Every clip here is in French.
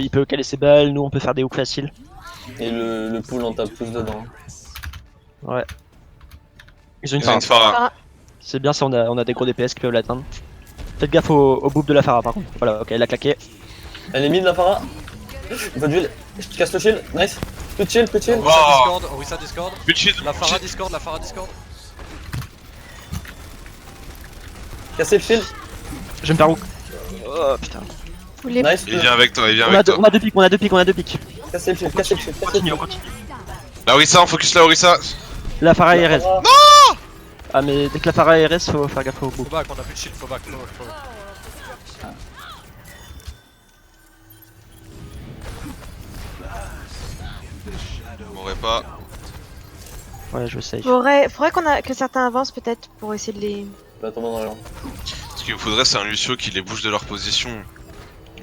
il peut caler ses balles, nous on peut faire des hooks faciles. Et le pool on tape tous dedans. Ouais. Ils ont une Ils ont une Pharah. Pharah. C'est bien si on a des gros DPS qui peuvent l'atteindre. Faites gaffe au boob de la Pharah par contre. Voilà, ok, elle a claqué. Elle est mid la Pharah. Pas d'huile. Je te casse le shield. Nice. Peu de shield, peu de shield. Orisa Discord, Orisa Discord. Plus de shield. La Pharah Discord, la Pharah Discord. Cassez le shield. Je vais me faire hook. Oh putain. Vous les... Nice. Il vient avec toi, il vient On avec a toi. deux pics, on a deux pics, on a deux pics. Cassez le shield, cassez le shield, cassez le Continue, on shield. continue. La Orisa, on focus la Orisa. La Pharah est RS. Pharah. Ah mais dès que la Pharah est RS, faut faire gaffe au Faut boob. back, on a plus de shield, faut back. M'aurait pas. Ouais, je sais. faudrait que certains avancent peut-être pour essayer de les... Bah, attends, dans la langue. Ce qu'il me faudrait, c'est un Lucio qui les bouge de leur position.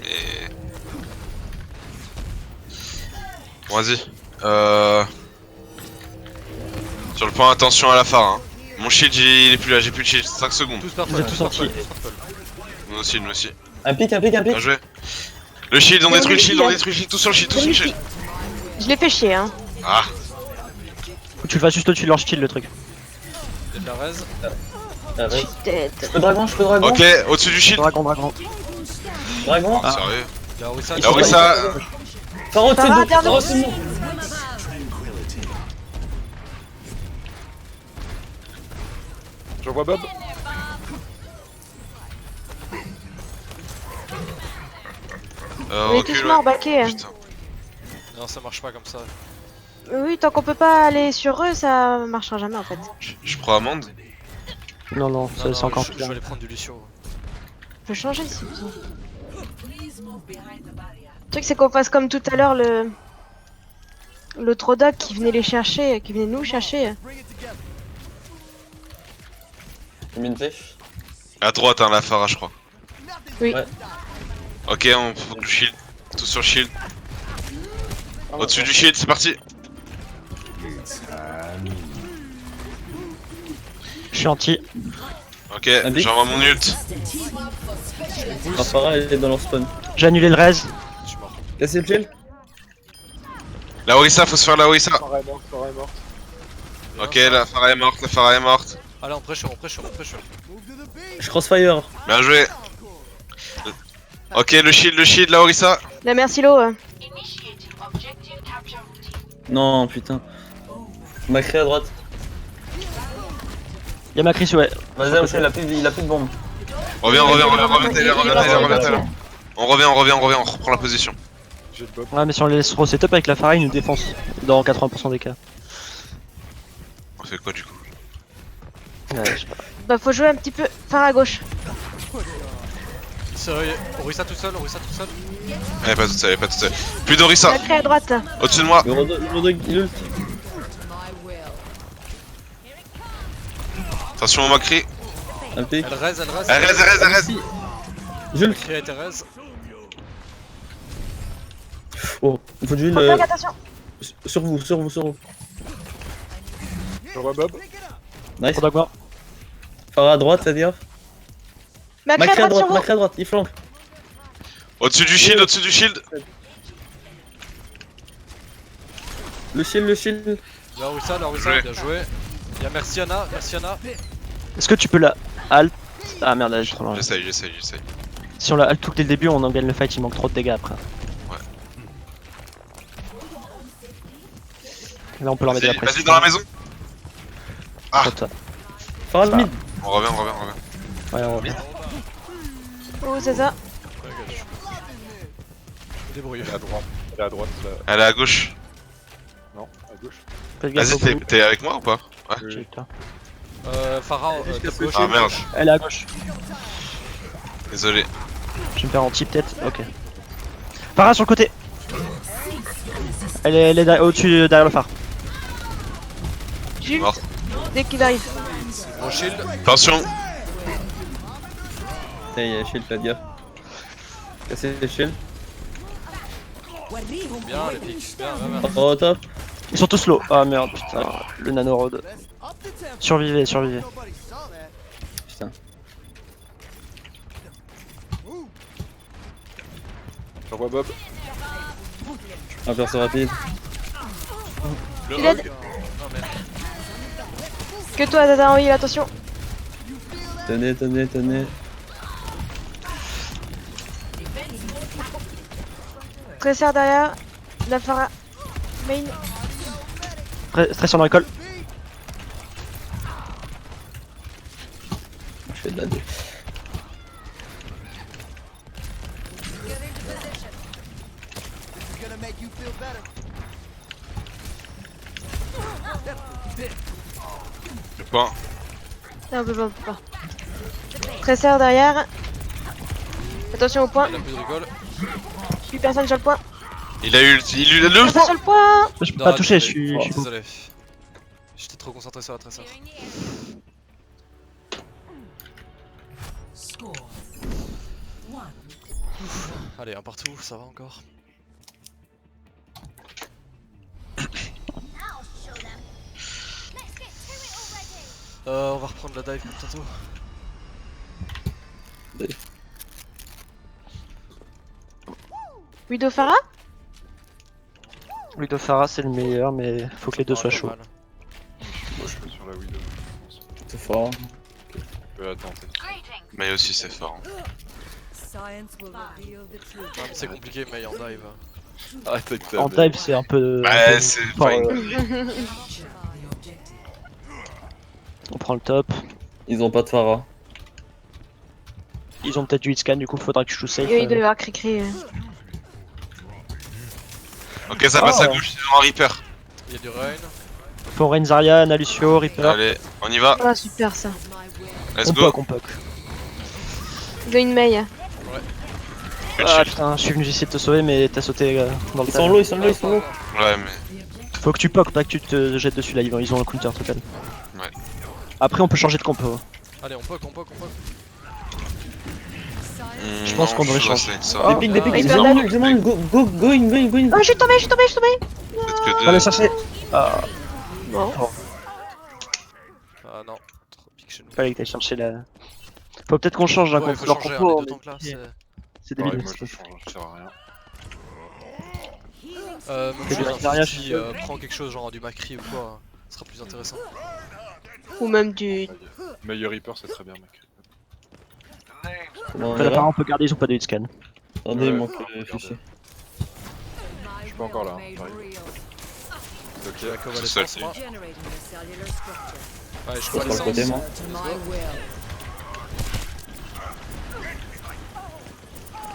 Mais. Bon, vas-y. Sur le point, attention à la phare. Hein. Mon shield, il est plus là, j'ai plus de shield. 5 secondes. Tous purple, Vous êtes tous sortis. Moi aussi, moi aussi. Un pic, un pic, un pic. Bien joué. Le shield, on détruit le shield, on détruit le shield, tout sur le shield, tout sur le shield. Je l'ai fait chier, hein. Ah, Faut que tu le fasses juste au-dessus de leur style le truc. Il y a de la raise. Ah, ouais. Tête. Je peux dragon, je peux dragon. ok, au-dessus du shield. Dragon, dragon. Dragon. Ah. Sérieux. Il y a Orisa. La Orisa. Pharaon, c'est Pharah, nous. derrière Pharaon, nous. c'est nous. Je vois Bob. On est tous Recule, morts, ouais. baqués. Putain. Non, ça marche pas comme ça. Oui, tant qu'on peut pas aller sur eux, ça marchera jamais en fait. Je prends amende. Non, non, Non, c'est non, encore je pire. vais aller prendre du Lucio. On peut changer si besoin. Le truc c'est qu'on fasse comme tout à l'heure le Trodoc qui venait les chercher, qui venait nous chercher. J'ai mis une flèche. À droite, hein, la phara, je crois. Oui. Ouais. Ok, on faut le shield. Tout sur le shield. Au-dessus du shield, c'est parti. Je suis anti. Ok, bic. j'envoie mon ult. La Pharah, elle est dans leur spawn. J'ai annulé le raise. Je suis mort. Cassez le shield. La Orisa, faut se faire la Orisa. Farah est morte, Farah est morte. Ok, la phara est morte, la phara est morte. Allez, on pressure, on pressure, on pressure. Je crossfire. Bien joué. Ok, le shield, la Orisa. La merci Lo. Non, putain. Macré à droite. Y'a ma Chris, ouais. Vas-y, Oshé, il a plus de bombes. Reviens, Taylor. On revient, on reprend la position. J'ai le Bob. Ouais, mais si on les laisse trop setup avec la Pharah, ils nous défoncent. Dans 80% des cas. On fait quoi du coup? Ouais, je sais pas. Bah faut jouer un petit peu. Phare à gauche. Sérieux, Orisa tout seul, Orisa tout seul. Elle est pas toute seule, elle est pas toute seule. Plus d'Orisa. Macré à droite. Au-dessus de moi. Le Rodog, il ult. Attention au Macri. Un pic. Elle raise, elle raise. Elle reste. Jules. Macri a été raise. Oh, il faut du heal. Contact, attention. Sur vous. Je vois Bob. Nice. Trop d'accord. Pharah à droite, c'est-à-dire. Macré à droite sur vous. Macré à droite, il flanque. Au-dessus du shield, Le shield. La Orisa, Joué. bien joué. Y'a Merciana. Est-ce que tu peux la halt? Ah merde, elle est trop loin. J'essaye. Si on la halt tout dès le début, on en gagne le fight, il manque trop de dégâts après. Ouais. Là, on peut leur mettre de la pression. Vas-y dans la maison. Ah. Trop de ça. Pharah Ça. mid. On revient. Ouais, on revient. Oh c'est ça. Je me débrouille. Elle est à droite. Elle est à droite. Là. Elle est à gauche. Non, à gauche. Faites gaffe Vas-y, au bout. t'es avec moi ou pas? Ouais. J'ai eu tort. Pharah, top gauche. Ah merde, Elle est à gauche. désolé. Je vais me faire anti peut-être. Ok. Pharah sur le côté. Elle est au-dessus, derrière le phare. Jules, Mort. dès qu'il arrive. Mon shield. Attention. Il y a shield, faites gaffe. Cassez le shield. Bien, les pics. Bien. Oh, top. Ils sont tous low. Ah merde, putain. Le nanorod. Survivez. Putain. Je vois Bob. Un perso rapide. Le Il aide. hog. Oh merde. Que toi, t'as envie, attention. Tenez, tenez, tenez. Tracer derrière. La Pharah. Main. Stress sur le recall. Je fais de la 2. Le point. Non, on peut pas, on peut pas. Tracer derrière. Attention au point. Il a plus de recall. Plus personne sur le point. Il a eu le Personne sur le point. Je peux Non, pas toucher, je désolé. suis beau. Désolé. J'étais trop concentré sur la tracer. Allez, un partout, ça va encore. On va reprendre la dive comme tantôt. Widow Pharah. Widow Pharah c'est le meilleur, mais faut que les deux soient chauds. Mal. Moi je peux sur la Widow. C'est fort. Je peux attenter. Mais aussi c'est fort. Science will reveal the truth. Non, mais c'est compliqué, mais en dive. Arrête avec ta En bête. dive, c'est un peu. Ouais, c'est fort, pas une- On prend le top. Ils ont pas de Pharah. Ils ont peut-être du hitscan, du coup, faudra que je joue safe. Il doit y avoir cri-cri. Ok, ça passe à gauche, c'est un Reaper. Il y a du rain. Faut Rain Zarya, Ana Lucio, Reaper. Allez, on y va. Ah, super ça. Let's On go. poke, on poke. Il a une maille. Good Ah shield. putain, je suis venu essayer de te sauver, mais t'as sauté dans le Ils sont tas. low, ils sont low, ils sont low. Ouais, mais. Faut que tu poke, pas que tu te jettes dessus là, ils ont un counter total. Ouais. Après, on peut changer de compo. Allez, on poke, on poke, on poke. Je pense qu'on devrait changer. Des pics, des pics. Ah, Ils il ont perd demande, go, go, go in, go in, go in. Oh, je suis tombé, je suis tombé, je suis tombé. Peut-être que On va le deux. chercher. Ah, Bon. Ah non, trop pique chez nous. fallait que t'ailles chercher la. Faut peut-être qu'on change un Ouais, contre faut leur changer, compo. les mais deux tanks là, c'est... C'est Pareil, débile. moi je change, je sers à rien. Même Fais chose, du hein, Zarya, si je suis prends quelque chose genre du Macri ou quoi, ce sera plus intéressant. Ou même du. Meilleur Reaper c'est très bien mec. Comment on Après, est là, là on peut garder, ils ont pas de hitscan. Attendez, il Ouais, manque faut le regarder. fichier. Je suis pas encore là, Made j'arrive. real. Ok, La C'est convalescence, ça, moi. Generating a cellular structure. Ouais, je Sur le convalescence. côté, moi. To my will.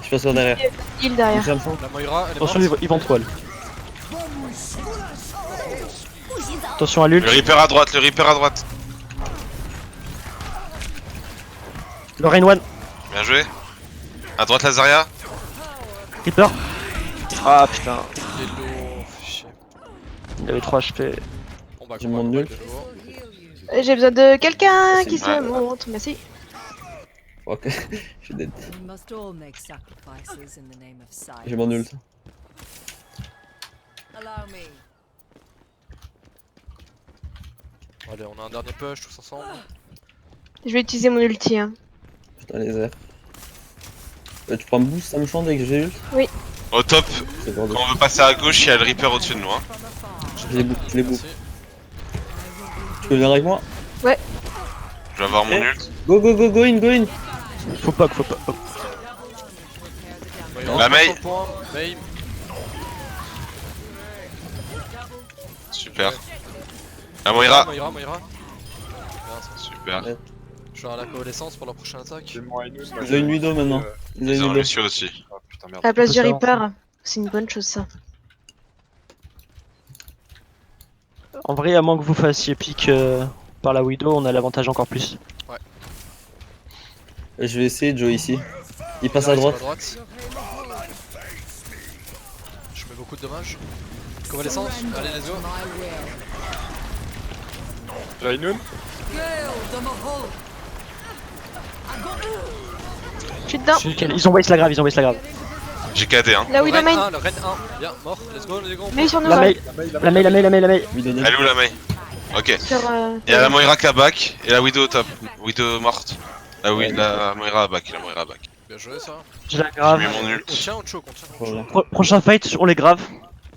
Je passe sur derrière. Heal derrière. Je me sens. La Moira, elle est Attention, morte. ils vont troll. Attention à l'ult. Le Reaper à droite, le Reaper à droite. Le Rain One. Bien joué. À droite, la Zarya. Reaper. Ah putain, Il est lourd, fait chier. il avait 3 HP. Bon bah, J'ai combat, mon combat, nul. de nouveau. J'ai besoin de quelqu'un qui Ouais. se montre. Merci. Ok, je suis dead. We must all make sacrifices in the name of science. J'ai mon ult. Allow me. Allez, on a un dernier push tous ensemble. Je vais utiliser mon ulti. Hein. Putain, les airs. Tu prends un boost, ça me chante dès que j'ai ult. Au top, C'est bon, quand on veut passer à gauche, il y a le Reaper au-dessus de nous. Hein. je les boucle, je les boucle. Merci. Tu peux venir avec moi? Je vais avoir mon Eh. ult. Go, go, go, go in, go in. Faut poke, faut poke. Moira, La Mei. sur le point. Mei. Super. La Moira. Moira. Bien, ça. Super. Ouais. Je vais à la coalescence pour la prochaine attaque. j'ai mon Ainus. Ils ont une Widow maintenant. Ils ont Ils une ont Widow. Lucio aussi. Ah putain merde. À la place du Faut savoir. Reaper. C'est une bonne chose ça. En vrai, à moins que vous fassiez pick par la Widow, on a l'avantage encore plus. Et je vais essayer de jouer ici. Il passe Là, à ils sont droite. Je mets beaucoup de dommages. Convalescence, allez, let's go. My will. J'ai Ainun. Je suis dedans. Nickel, ils ont waste la grave, ils ont waste la grave. J'ai KD, hein. La Widow Le Ren main. 1, le Ren 1. Bien, mort, let's go, les gars. Mais sur nous. La ouais. mail, la mail, la mail, la mail, la mail. Widow dead. Elle est où la Mei? Ok. Sur. Il y a la Moira qui a back et la Widow au top. Widow morte. Ah oui, la Moira a back, la Moira a back. Bien joué ça. J'ai la J'ai grave. mis mon On ult. tient, on choke, on tient. Voilà. Prochain fight, on les grave.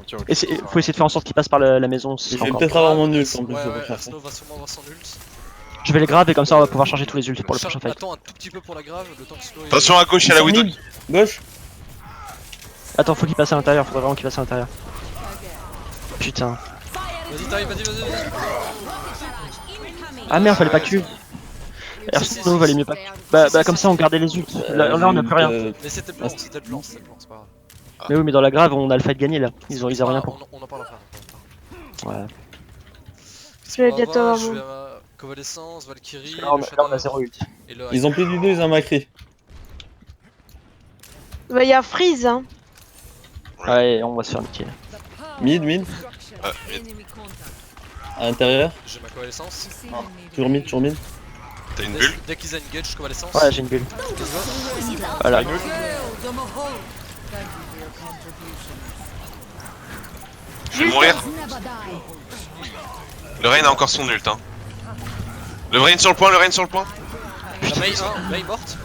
On tient au Et faut essayer de faire en sorte qu'ils passent par la maison. Je si vais encore. peut-être avoir mon ult en plus. Ouais, je ouais, vais faire. Arsenault va sûrement avoir son ult. Je vais les grave et comme ça on va pouvoir charger tous les ults pour le prochain fight. Attends un tout petit peu pour la grave, le temps que Slow. Attention à gauche, il y a la Widow. Gauche. Attends, faut qu'il passe à l'intérieur, faudrait vraiment qu'il passe à l'intérieur. Putain. Vas-y, t'arrives, vas-y. Ah merde, fallait pas que. Arsenault valait mieux pas. Bah comme ça on gardait les ults. Là on a plus rien. Mais c'était le plan, c'est pas grave. Mais oui, mais dans la grave on a le fight gagné là. Ils ont rien pour. On en parle après. Ouais. Je vais bientôt avoir Je mon. vais à Convalescence, Valkyrie, Là on le a 0 ult. et le Ils ont plus du tout, ils ont Macri. Bah, y'a Freeze, hein. Ouais, on va se faire niquer. Mid, Enemy contact. à l'intérieur. J'ai ma Convalescence. Toujours mid, toujours mid. T'as une bulle? Dès qu'ils engage, Convalescence. Ouais, j'ai une bulle. Voilà. Thank you for your contribution. Je vais mourir. Le Rain a encore son ult, hein. Le Rain sur le point, le Rain sur le point. La Mei morte.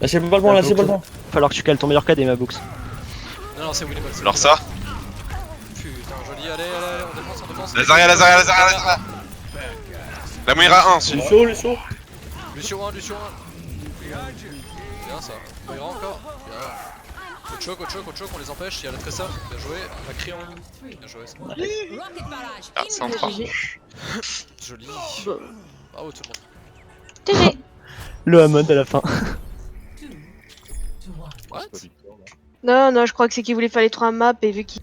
Lâchez pas le point, lâchez pas le point. Falloir que tu cales ton meilleur KD, ma box. Non, c'est Willy Bolt. Alors ça. Putain, joli, allez, on défense. Lazaria. La Moira 1, c'est Lucio, Lucio. Lucio 1. Bien ça. Moira encore. Bien. Au choke, on les empêche, il y a la Tressa. Bien joué. La cri en. Bien joué ça. Ah, c'est en train. Joli. Bravo tout le monde. GG. Le Hammond à la fin. What? C'est pas victoire, là. Non, je crois que c'est qu'il voulait faire les 3 maps et vu qu'il.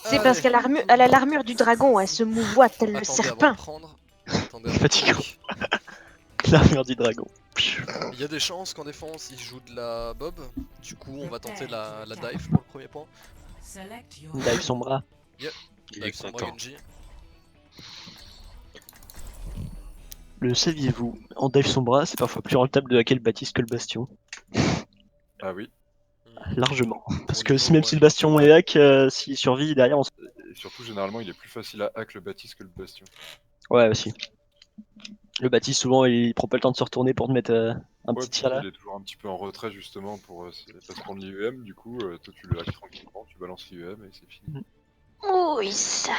C'est parce qu'elle a l'armure du dragon, elle se mouvoie tel le Attendez avant de serpent. prendre. Attendez avant de Fatigant. prendre. L'armure du dragon. Il y a des chances qu'en défense ils jouent de la bob. Du coup, on va tenter la dive pour le premier point. Dive son bras. Il est Dive sur content. Genji. Le saviez-vous? En dive son bras, c'est parfois plus rentable de hacker le Baptiste que le Bastion. Ah oui. Largement. Parce Au que niveau, même si le Bastion est hack, s'il survit derrière, on se. Et surtout, généralement, il est plus facile à hack le Baptiste que le Bastion. Ouais, aussi. Le Baptiste, souvent, il prend pas le temps de se retourner pour te mettre un Ouais, petit tir là. il est toujours un petit peu en retrait justement pour pas se prendre l'IEM. Du coup, toi tu le hack tranquillement, tu balances l'IEM et c'est fini. Oui, ça.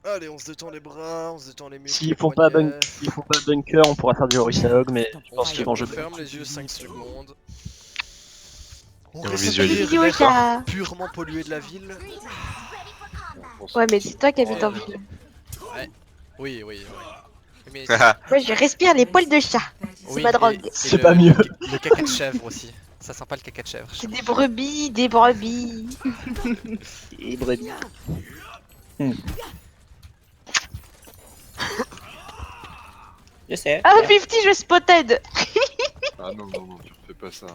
Allez, on se détend les bras, on se détend les muscles. S'ils font pas bunker, on pourra faire du Horisahog, mais je pense qu'ils vont On jouer. ferme les yeux 5 secondes. On Et on respire visualise. Vidéo, l'air ça. purement pollué de la ville. Ouais, mais c'est toi qui habites en ville. Oui. Mais Moi, je respire les poils de chat. C'est ma drogue. C'est pas mieux. Le caca de chèvre aussi. Ça sent pas le caca de chèvre. C'est des brebis, des brebis. Et brebis. Je sais. Ah, 50, je spotted. Ah non, tu refais pas ça.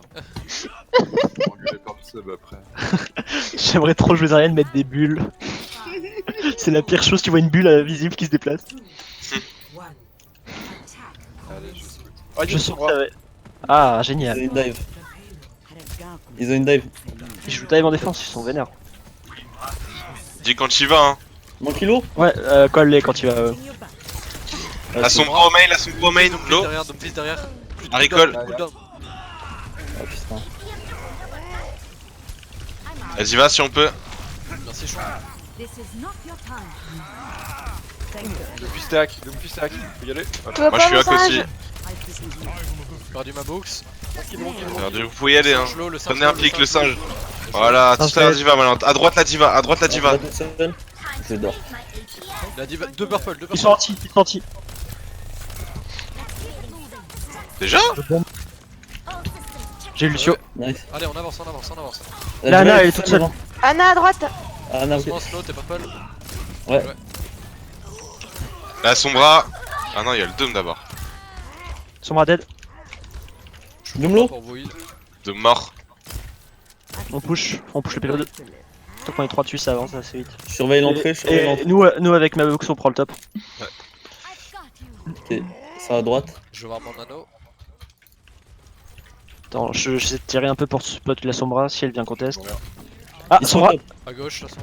Engueulé par le sub après. J'aimerais trop jouer Zaryan mettre des bulles. C'est la pire chose, tu vois une bulle visible qui se déplace. Allez, je saute. Ah, Je sens que ça va- Ah, Ils ont génial. une dive. Ils ont une dive. Ils jouent dive en défense, ils sont vénères. Dis quand tu y vas, hein. Mon kilo. Ouais, colle-les quand tu vas. La sombre au main, l'eau. Dumfries derrière. Harry Cole. Cooldown. Ah putain. Vas-y, va si on peut. Merci, chou. Depuis stack, faut y aller. Voilà. Tu vois Moi je pas suis mon hack aussi. sage? J'ai perdu ma box. Regardez, vous pouvez y aller, hein. Singe-lo, le Prenez un singe-lo, pic, le le singe. singe. Voilà, Singe tout à la fait. diva maintenant. À droite la diva, à droite la diva. Je dors. Il a dit 2 purple, 2 Ils sont anti, ils sont anti. Déjà? J'ai eu Lucio. Nice. Allez, on avance. La Ana, elle est toute seule. Anna à droite. Ah non, ok. Doucement, slow, t'es purple. La sombra. Ah non, il y a le dôme d'abord. Sombra dead. Dumlo. Pour vous heal. De mort. On push le payload. Tant qu'on est 3 dessus, ça avance assez vite. Je surveille l'entrée, je surveille Et l'entrée. nous avec ma box, on prend le top. Ok, ça à droite. Je vais voir mon anneau. Attends, j'essaie de tirer un peu pour spot la Sombra si elle vient contest. Bon, Ah, Ils sont Sombra, top. À gauche, là, son.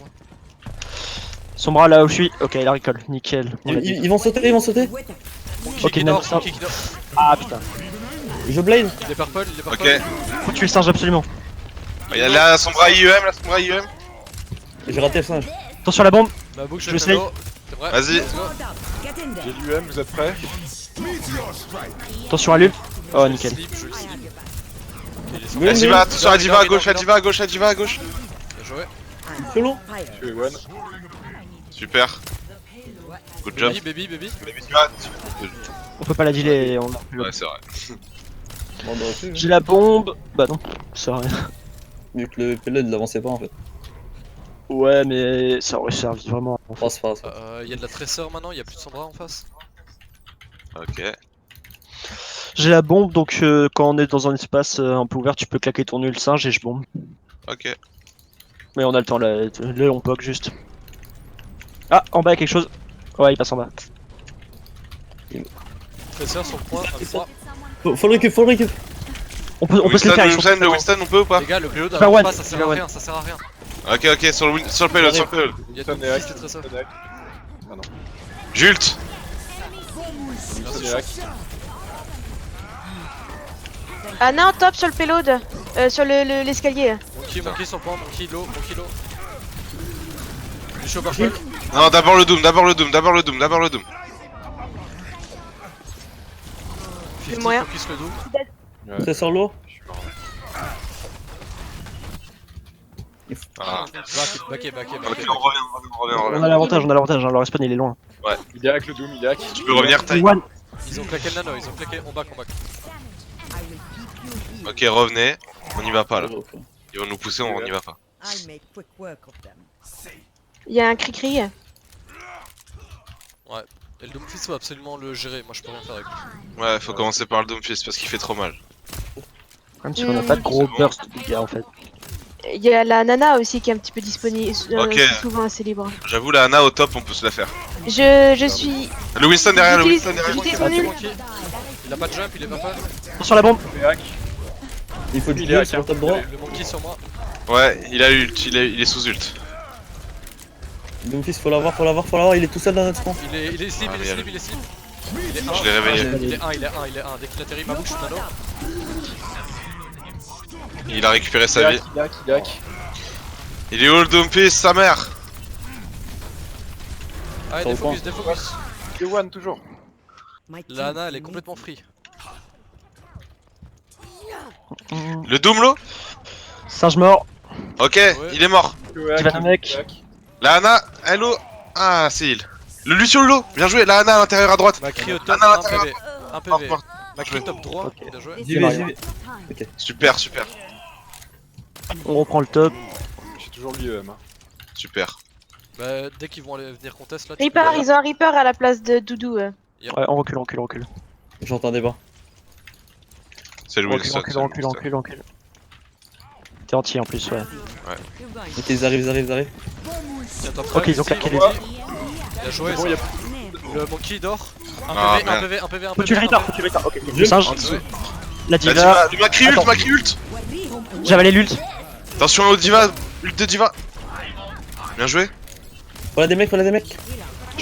Sombra là où je suis. Ok, il a recall, nickel. On l'a dit. Ils vont sauter, ils vont sauter. Ok, Kick non, nord, ça- kick nord. Ah putain. Je blade. Il est purple, il est purple. Ok. Faut tuer le singe absolument. Il y a là son bras IEM, là son bras IEM. J'ai raté le singe. Attention à la bombe. Ma boucle, Je sais. T'es prêt? Vas-y. Let's go. J'ai l'UM, vous êtes prêts? Attention à l'ulti. Oh nickel. Je le slip. Ok, il est sur- Oui, La oui. diva, attention à la diva à Il est gauche, la dans- diva à gauche, la diva à gauche. Bien joué. Solo. Tu es one. Super. Good job. Baby. On peut pas la dealer. On a plus Ouais, c'est vrai. Bon, bah, aussi, J'ai la bombe. Bah non, ça sert à rien. vu que le PL il l'avançait pas en fait. Ouais, mais ça aurait servi vraiment. Oh, c'est pas grave. Il y a de la tresseur maintenant, il y a plus de son bras en face. Ok. J'ai la bombe, donc quand on est dans un espace un peu ouvert, tu peux claquer ton ult singe et je bombe. Ok. Mais on a le temps là, on poke juste. Ah, en bas il y a quelque chose. Ouais, il passe en bas. Tresseur sur le point, un 3. Faut le récup, faut le récup. On peut se les faire, ils sont Le Winston, on peut ou pas? Les gars, le payload Bah, avance one. pas, ça sert Bah, à one. rien, ça sert à rien. Ok, sur le payload, sur le payload. Il y a Winston tout est hack. qui est tresseur. Winston est hack. Jult. Winston est hack. Anna en top sur le payload. Sur l'escalier. Monkey sur le point, monkey low. Du show purple. Non, d'abord le Doom. 50 moyen. focus le doom. Ouais. C'est sur l'eau. Je suis mort. Ah. Backé. Ok, on revient. On a l'avantage, hein, le respawn il est loin. Il est hack le Doom, il est hack. Tu peux revenir, taille. One. Ils ont claqué le nano, on back. Ok, revenez. On y va pas là. Ils vont nous pousser, on y va pas. I make quick work of them. Il y a un cri-cri. Et le Doomfist faut absolument le gérer, moi je peux rien faire avec lui. Ouais, faut commencer par le Doomfist parce qu'il fait trop mal. Même si on a pas de gros burst de dégâts en fait. Il y a la nana aussi qui est un petit peu disponible. Ok. Souvent assez libre. J'avoue, la Ana au top, on peut se la faire. Je suis. Le Winston derrière, J'utilise- Monkey, mon ult. Monkey. Il a pas de jump, il est pas fan. Attention à la bombe. Il est hack. Il faut du Il est hack, sur le top droit. Le monkey sur moi. Ouais, il a ult, il est sous ult. Doomfist, faut l'avoir, il est tout seul dans notre spawn. Il est slip. Ah, merde. Il est Je l'ai réveillé. Il est 1. Dès qu'il atterrit, ma bouche, je suis nano. Il a récupéré Il est sa vie. hack, il est hack. Il est où le Doomfist, sa mère? Ah, Sur le défocus. Il est one toujours. My team Lana, elle est needs complètement free. Le Doom lo? Singe mort. Ok, il est mort. Il est hack, vas, mec. il est hack. La Ana, hello. Ah, c'est il. Le Lucio lo, bien joué. La Ana à l'intérieur à droite. Ma cri au top, Ah, non, 1 attends, PV. 1 PV. Mort. Ma cri top droit, bien joué. J'y vais. Super. On reprend le top. J'ai toujours l'UM. Super. Bah, dès qu'ils vont aller venir contest là, tu Reaper, peux- ils ont un Reaper à la place de Doudou. Ouais, on recule. J'entendais pas. C'est le Winston. Recule. T'es entier en plus, ouais. You're going. Ok, ils arrivent. Tiens, top Ok, près, ils ont ici, claqué les bon, yeux. Il a joué Bon, ça. il y a Le monkey dort. Ah, 1 PV. Faut tuer le Reaper, ok. Le singe, En dessous. la La diva. diva, ma cri ult, Attends. J'avais l'ult. Attention au diva, ult de diva. Bien joué. Voilà des mecs. Je me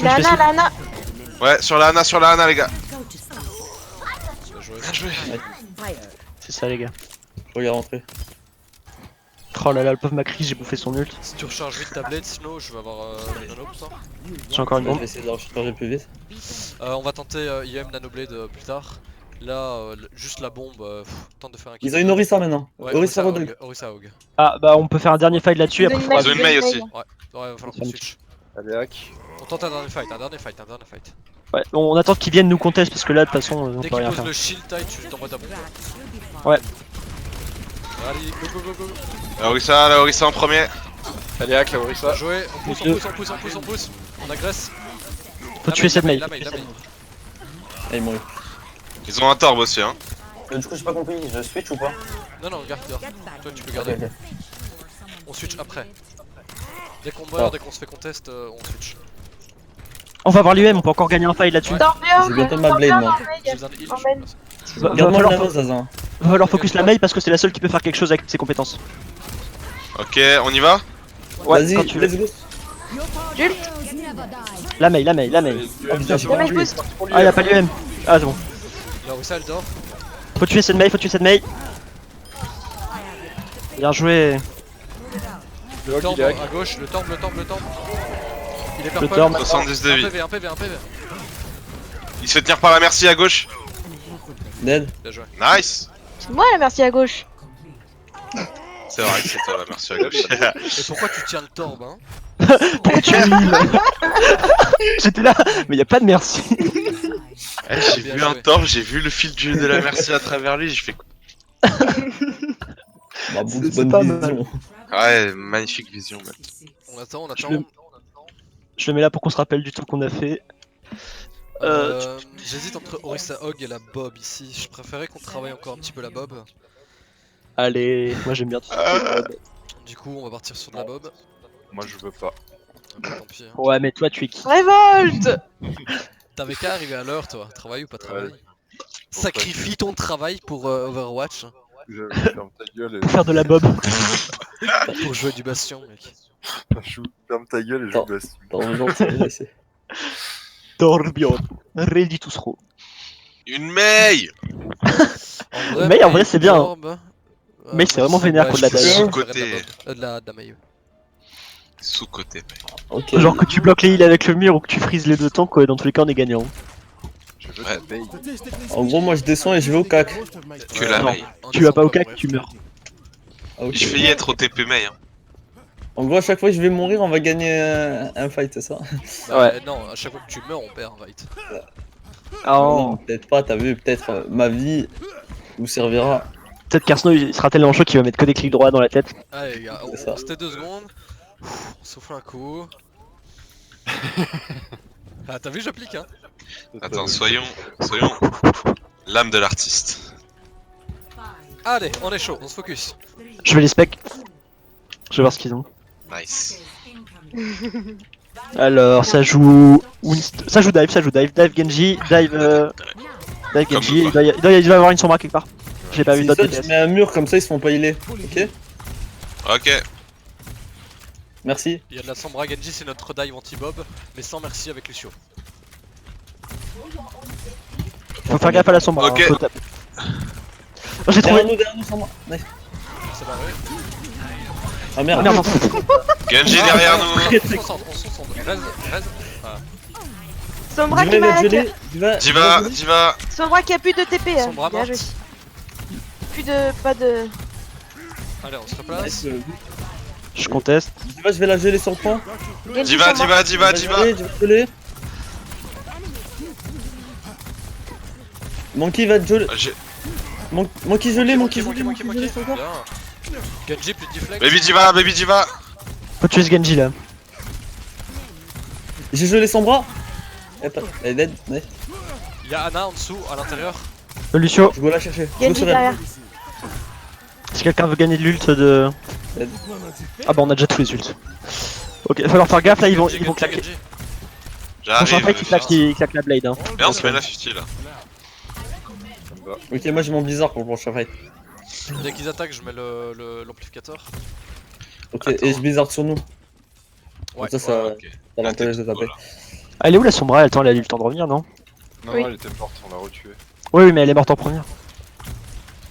La fais Anna, slip. la Anna. Ouais, sur la Ana les gars. Go to sleep. Bien joué. Bien joué. Fire. C'est ça les gars. Je regarde rentrer. Oh là là, le pauvre Macri, j'ai bouffé son ult. Si tu recharges vite ta blade, sinon je vais avoir le nano putain. J'ai encore une Je bombe. vais essayer de la recharger plus vite. On va tenter IM Nanoblade plus tard. Là, juste la bombe, tente de faire un kill. Ils ont une Orisa maintenant. Ouais, Orisa Rodog. Orisa Hog. Ah bah on peut faire un dernier fight là-dessus Ils ont après. une Ils ont une mail aussi. Ouais, il va falloir qu'on switch. Elle est hack. On tente un dernier fight. Ouais, on attend qu'ils viennent nous contest parce que là de toute façon on Dès peut qu'il rien pose faire. le shield taille, tu t'envoies ta bombe. Ouais. Allez, go. La Orisa en premier. Elle est hack la Orisa. Bien joué, on pousse. On agresse. Faut tuer cette mail. La mail. Ah, ils m'ont eu. Ils ont un torb aussi hein. Du coup, j'ai pas compris, je switch ou pas? Non, garde. Toi, tu peux Ok, garder. ok. On switch après. Dès qu'on meurt, dès qu'on se fait contest, on switch. On va voir l'UM, on peut encore gagner un fight là-dessus. Dormeur. J'ai bientôt ma blade, moi. J'ai besoin de heal. Emmène. Va Garde-moi le falloir, nano, Zazin. va falloir focus la mail parce que c'est la seule qui peut faire quelque chose avec ses compétences. Ok, on y va. Ouais, quand tu veux. Vas-y, let's go. La mail. Oh putain, j'ai La pas mail compris. boost. Ah, il a pas l'UM. Ah, c'est bon. La Orisa, elle dort. Faut tuer cette Mei, faut tuer cette Mei. Bien joué. Le Le Hog, torb il est hack. à gauche, le torb. Il est Le purple. torb. 70 de vie. Un PV. Il se fait tenir par la merci à gauche. Dead. Bien joué. Nice. C'est moi la merci à gauche. C'est vrai que c'est toi la merci à gauche. Et pourquoi tu tiens le torb, hein? Pourquoi tu es nul? J'étais là, mais y a pas de merci. Eh, j'ai Bien vu joué. un torb, j'ai vu le fil de la merci à travers lui, j'ai fait Bah, C'est bonne pas vision. ouais, magnifique vision. Mec. On attend. Je le mets là pour qu'on se rappelle du temps qu'on a fait. J'hésite entre Orisa Hog et la Bob ici. Je préférais qu'on travaille encore un petit peu la Bob. Allez, moi j'aime bien tout ça. Du coup, on va partir sur de la Bob. Moi je veux pas. Bah, tant pis. Hein. Ouais, mais toi tu es qui? Révolte. T'avais qu'à arriver à l'heure, toi. Travail ou pas travail? Ouais. Sacrifie ton travail pour Overwatch. Ferme ta gueule Pour faire de la bob. Pour jouer du bastion, mec. ferme ta gueule et Non. je basse. Dans le genre, ça va laisser. Torbjorn, ready to throw. Une Mei. Mais en vrai, c'est bien, hein. Torb, Mais c'est vraiment vénère pour de la je préférerais Sous-côté. de la Bob. De la Mayu. Sous-côté, mec. Ok. Genre que tu bloques les heals avec le mur ou que tu frises les deux tanks, quoi, dans tous les cas on est gagnant. Je veux Ouais. ta paye. En gros, moi je descends et je vais au cac. Que la non. Mei. Tu vas pas au cac, tu meurs. Ah, ok. J'ai failli être au TP Mei. Hein. En gros, à chaque fois que je vais mourir, on va gagner un fight, c'est ça? Ouais. Non, à chaque fois que tu meurs, on perd un fight. Oh. Non, peut-être pas, t'as vu, peut-être ma vie nous servira. Peut-être qu'Arsno il sera tellement chaud qu'il va mettre que des clics droits dans la tête. Allez, les gars, C'est ça. c'était 2 secondes. On souffle un coup. Ah, t'as vu, j'applique, hein? Attends, soyons l'âme de l'artiste. Allez, on est chaud, on se focus. Je vais les specs. Je vais voir ce qu'ils ont. Nice. Alors ça joue. Ça joue dive, dive Genji, dive Genji. Comme Il doit y avoir une sombra quelque part. J'ai pas vu Si d'autres ça, tu DPS. mets un mur comme ça, ils se font pas healer. Ok? Ok. Merci. Il y a de la Sombra Genji, c'est notre dive anti-bob, mais sans merci avec Lucio. Faut faire gaffe à la sombra. Ok. Hein, faut taper. Oh, j'ai trouvé. Derrière nous, sans moi. Nice. C'est barré. Ah Ah merde. merde, non. Genji derrière nous. On se concentre. Reste. Ah. Sombra qui Diva m'a va hack. geler. Diva. Sombra qui a plus de TP. Hein. Sombra Bien morte. joué. Plus de. Pas de. Allez, on se replace. Nice. Je conteste. Diva, je vais la geler sur le point. Genji Sombra. Diva. Je vais geler. Monkey va te geler. Ah, j'ai- Monkey gelé, Monkey. sur le corps. Bien. Genji plus de deflect. Baby Diva. Faut tuer ce Genji là. J'ai gelé son bras. Elle est dead. Nice. Il y a Anna en dessous, à l'intérieur. Lucio, Je vais la chercher. Je Genji serai. derrière. si quelqu'un veut gagner de l'ult de. Ah bah on a déjà tous les ults. Ok, il va falloir faire gaffe là, ils vont claquer. Prochain J'arrive. fight, il claque la blade. Hein. Mais on se met la 50 là. Ok, moi j'ai mon blizzard pour le prochain fight. Dès qu'ils attaquent, je mets l'amplificateur. Ok, Attends. et je blizzard sur nous. Ouais. Comme ça, Ok. ça l'empêche de taper. Ah, elle est où la sombra? Attends, elle a eu le temps de revenir, non? Non, Oui. non, elle était morte, on l'a retué. Oui, mais elle est morte en première.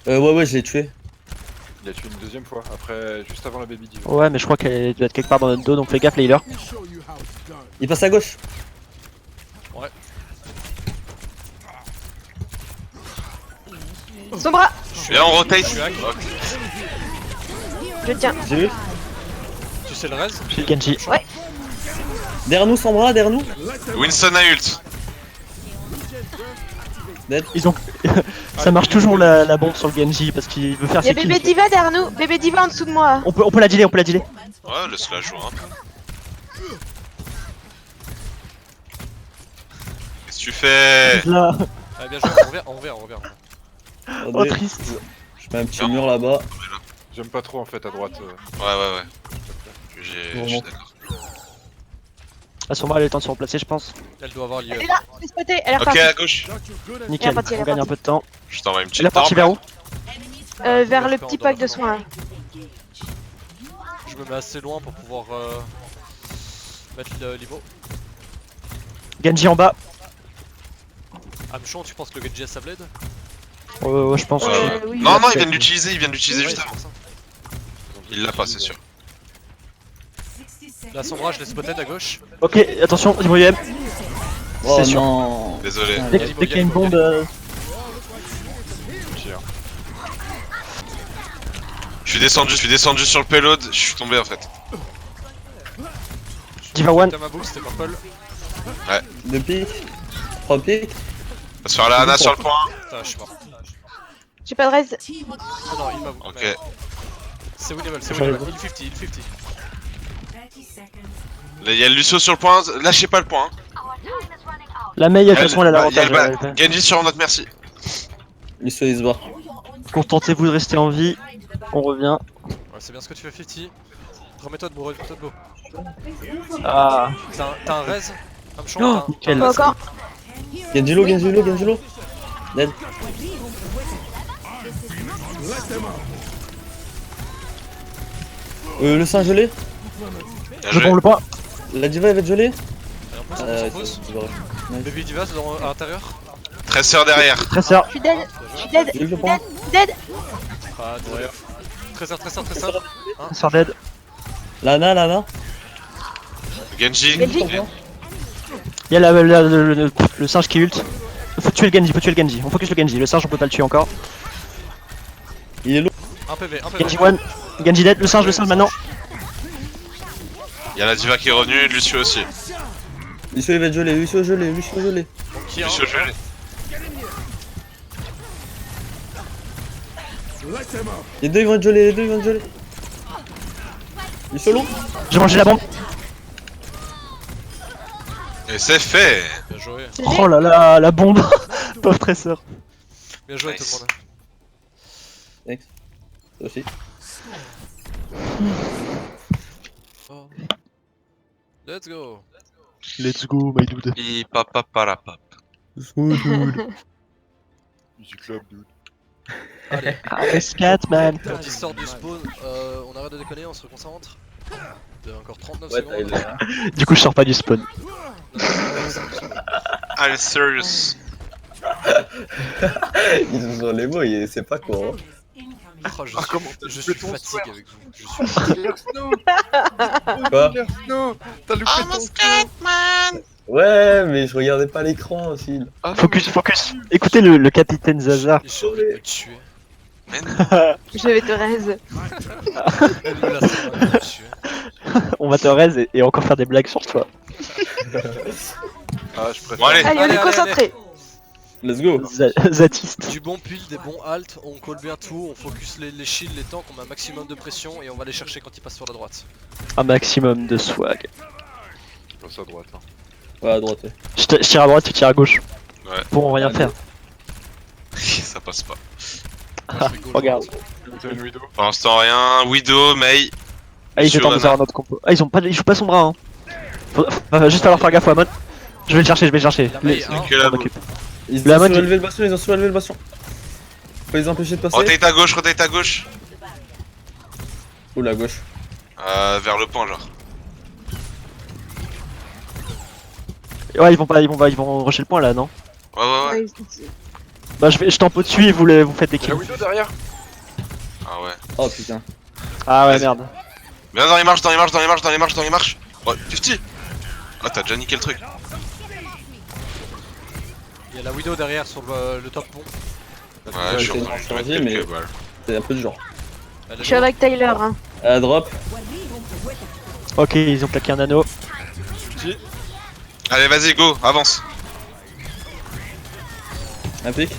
Ouais, je l'ai tué. Il a tué une deuxième fois, après, juste avant la baby diva. Ouais, mais je crois qu'elle doit être quelque part dans notre dos, donc fais gaffe, les healers. Il passe à gauche. Sombra. Et on rotate. Je tiens. J'ai vu. Tu sais le reste? J'ai Genji. Ouais. Derrière nous, sans bras, derrière nous. Winston a ult. Ils ont. Ça marche toujours la bombe sur le Genji parce qu'il veut faire Il y a ses kills. bébé Diva derrière nous. Bébé Diva en dessous de moi. On peut la dealer, Ouais, laisse-la jouer un peu. Qu'est-ce que tu fais? Là. Ah, bien joué, on revient. Oh, Attendez, triste. je mets un petit mur là-bas. J'aime pas trop en fait à droite. Ouais. Je suis d'accord. La sombra, elle a le temps de se replacer, je pense. Elle doit avoir lieu. Elle est là. Elle est spotée. Elle est Ok, repartie. à gauche. Nickel, Elle est partie, on gagne un peu de temps. Je t'envoie une Elle petite est partie torbe. vers où? Vers le petit pack de soins. Je me mets assez loin pour pouvoir mettre le niveau. Genji en bas. Amchon, tu penses que le Genji a sa blade? Ouais, je pense. Ouais, ouais. oui. Non, non, il il vient de l'utiliser, il vient de l'utiliser Ouais, juste c'est avant. pour ça. Il l'a pas, c'est sûr. La Sombra, je l'ai spotted à gauche. Ok, attention, ils vont UM. Oh C'est sûr. non. Désolé. Putain, Dès Yanimo, qu'il y a une Yanimo, bombe. Tire. Je suis descendu sur le payload, je suis tombé en fait. Diva One. T'as ma boule, c'était purple. 2 pics. 3 pics. On va se faire la Ana sur le point. Putain, je suis mort. J'ai pas de raise. Oh non, il m'a boule. Ok. C'est winnable, c'est winnable. Il 50, il 50. Là, il y a le Lucio sur le point, lâchez pas le point. Hein. La Mei, de toute façon, elle a Il y a l'avantage. le Genji sur notre merci. Lucio il se barre. Contentez-vous de rester en vie. On revient. Ouais, c'est bien ce que tu fais, 50. Remets-toi debout, remets-toi debout. Ah. T'as un raise Hamchon, Oh, t'as un nickel. Pas raise. encore. Genjilo, Genjilo, Genjilo. Dead. Le singe gelé. Bien Je joué. bombe le point. La diva elle va être gelée. Et en plus, on pousse. Baby Diva, c'est à l'intérieur. Tresseur derrière. Tresseur. Je suis dead. Je suis dead. J'ai eu le point. Dead. Ah, désolé. Tresseur. Tresseur dead. Lana. Genji. Genji. Il y a le singe qui ult. Faut tuer le Genji, On focus le Genji. Le singe, on peut pas le tuer encore. Il est lourd. Un PV, un PV. Genji One. Genji dead. Le singe maintenant. Il y a la diva qui est revenue, Lucio aussi. Lucio il va être gelé, Lucio gelé. Donc, qui a un Lucio gelé. Les deux ils vont être gelés, Lucio long. J'ai mangé la bombe. Et c'est fait. Bien joué. Oh là là, la bombe. Pauvre tresseur. Bien joué Nice. tout le monde. Toi aussi. Oh. Let's go. Let's go, my dude. Pi papa parapap. Du club, dude. Allez, S4, man. quand il sort du spawn, on arrête de déconner, on se reconcentre. Il y a encore 39 Ouais, t'as secondes. Du coup, je sors pas du spawn. I'm serious. Ils ont les mots, c'est pas quoi. Hein. Oh, je suis ton fatigué swear. avec vous. Je suis Quoi Non, t'as loupé ton Ouais, mais je regardais pas l'écran aussi. Là. Ah, Focus. Écoutez le capitaine Zaza. j'ai envie de me tuer. Mais non. Je vais te raise. Elle me la sert, elle me tuer. On va te raise et encore faire des blagues sur toi. Ah, je préfère. Bon, allez. Allez, on Allez, est concentré. Let's go. Zatiste. Du bon pile, des bons halts, on call bien tout, on focus les shields, les tanks, on met un maximum de pression et on va les chercher quand ils passent sur la droite. Un maximum de swag. Je passe à droite. Hein. Ouais, à droite. Ouais. Je tire à droite, tu tires à gauche. Ouais. Pour rien faire. Ça passe pas. Ah, regarde. T'as une widow. Pour l'instant, rien. Widow, Mei. Ah, ils Sur étaient en Lana. faire un autre compo. Ah, ils jouent pas son bras. Hein. Va juste falloir faire gaffe, Amon. Je vais le chercher. La Mei, hein. Que la On boue. m'occupe. Ils La ont mode, surélevé le bastion, Faut les empêcher de passer. Rotate à gauche. Ou la gauche. Vers le point, genre. Ouais, ils vont rusher le point là, non? Ouais. Ouais, Bah, je tempo dessus et vous faites des Y'a la kills. widow derrière. Ah ouais. Oh putain. Ah ouais, Vas-y. merde. Viens dans les marches. Oh, 50. Ah, t'as déjà niqué le truc. Il y a la Widow derrière sur le top pont. Ouais, je suis en train de te mettre changé, mais- quelques balles. C'est un peu de genre. Elle Je est suis avec Tyler. Hein. À drop. Ok, ils ont claqué un anneau. Allez, vas-y, go, avance. Un pic.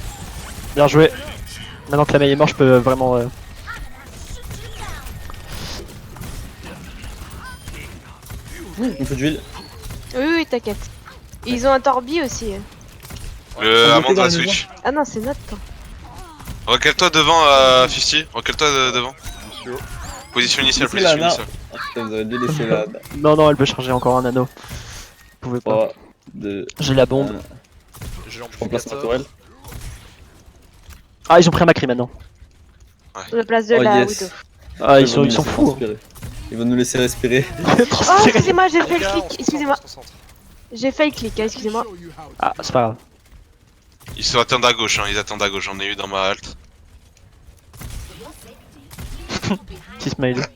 Bien joué. Maintenant que la Mei est morte, je peux vraiment. Il faut d'huile. Oui, t'inquiète. Ils ont un Torbi aussi. Le On Amanda montait dans la switch. Ah non, c'est notre temps. Recale-toi devant, 50. Recale-toi devant. Lucio. Position initiale, Laissez la position main. initiale. Ah, putain, vous avez dû laisser la. Non, elle peut charger encore un anneau. Vous pouvez pas. 3, 2, J'ai la bombe. J'ai je remplace ma tourelle. Ah, ils ont pris un Macri maintenant. Sur la place de Oh, la yes. Widow. Ah, ils vont nous sont laisser fous. transpirer. Ils vont nous laisser respirer. Oh, excusez-moi, j'ai fait Les le gars, on clic. se Excusez-moi. concentre, on se concentre. J'ai fait le clic, hein, excusez-moi. Ah, c'est pas grave. Ils se attendent à gauche, hein, ils attendent à gauche, j'en ai eu dans ma halte. Petit smile.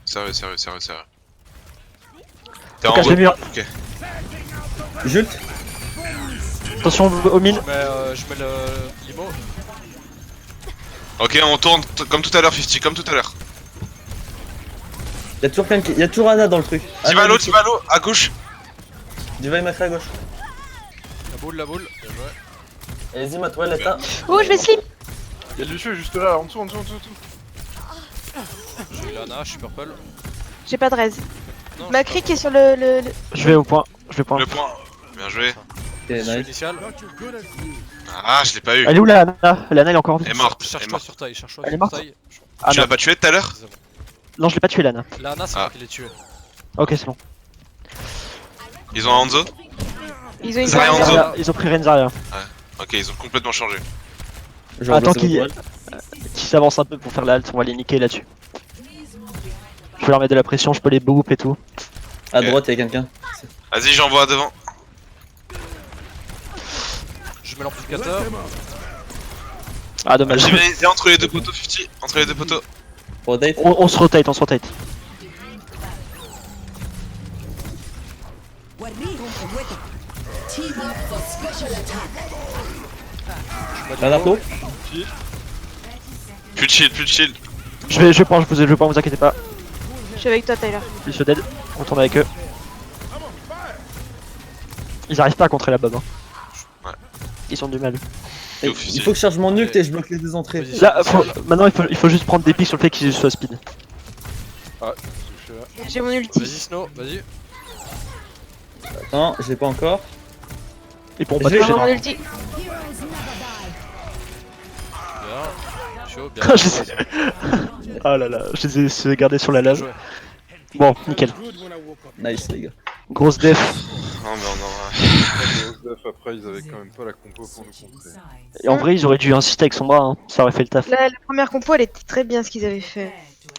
Sérieux. T'es en Cache haut. le mur. Ok. Jult. Attention au mine. Je mets le limo. Ok, on tourne comme tout à l'heure, 50, comme tout à l'heure. Y'a toujours quelqu'un, y'a toujours Anna dans le truc. Diva à l'eau, à gauche. Diva et Macra à gauche. La boule. Bien joué. Allez-y, ma toile, là. Oh, je vais slip. Y'a Lucio juste là, en dessous. J'ai eu Lana, je suis purple. J'ai pas de raise. Non, Macri qui est sur le. Je vais au point. Je vais point. Le point. Bien joué. Ok, je suis nice. initial. Ah, je l'ai pas eu. Elle est où la Anna? La Anna elle est encore en vie. Elle est morte. Cherche-toi sur taille, cherche-toi Elle est sur morte. taille. Ah, Tu l'as non. pas tué tout à l'heure? C'est bon. Non, je l'ai pas tué Lana. Lana, c'est Ah. moi qui l'ai tué. Ok, c'est bon. Ils ont un Hanzo? Ils ont une Zarya barre. Hanzo. Ils ont pris Renzaria. Ok, ils ont complètement changé. Je vais Attends remplacer qu'ils votre toile. s'avancent un peu pour faire la halte, on va les niquer là-dessus. Je vais leur mettre de la pression, je peux les boop et tout. À droite, y'a quelqu'un. Vas-y, j'envoie devant. Je mets l'amplificateur. Ah dommage. J'ai entre les deux poteaux, 50. Entre les deux poteaux. Rotate. On se rotate, on se rotate. Un arnaud. Plus de shield. Je vais prendre, je vais pas, vous inquiétez pas. Je suis avec toi, Tyler. Ils se dead, on tourne avec eux. Ils arrivent pas à contrer la bob. Hein. Ouais. Ils ont du mal. Et il faut que je charge mon ult et je bloque les deux entrées. Vas-y. Là, maintenant il faut juste prendre des pics sur le fait qu'ils soient speed. Ah, je suis là. J'ai mon ulti. Vas-y, Snow, vas-y. Non, je l'ai pas encore. Ils pourront pas Je vais toucher. J'ai mon non. ulti. Bien. Chaud, bien. Je sais. Oh là là, je les ai gardés sur la Bien lave. joué. Bon, nickel. Nice, les gars. Grosse def. Non, mais on aura. Après, ils avaient quand même pas la compo pour nous contrer. Et en vrai, ils auraient dû insister avec son bras, hein. Ça aurait fait le taf. La première compo, elle était très bien ce qu'ils avaient fait.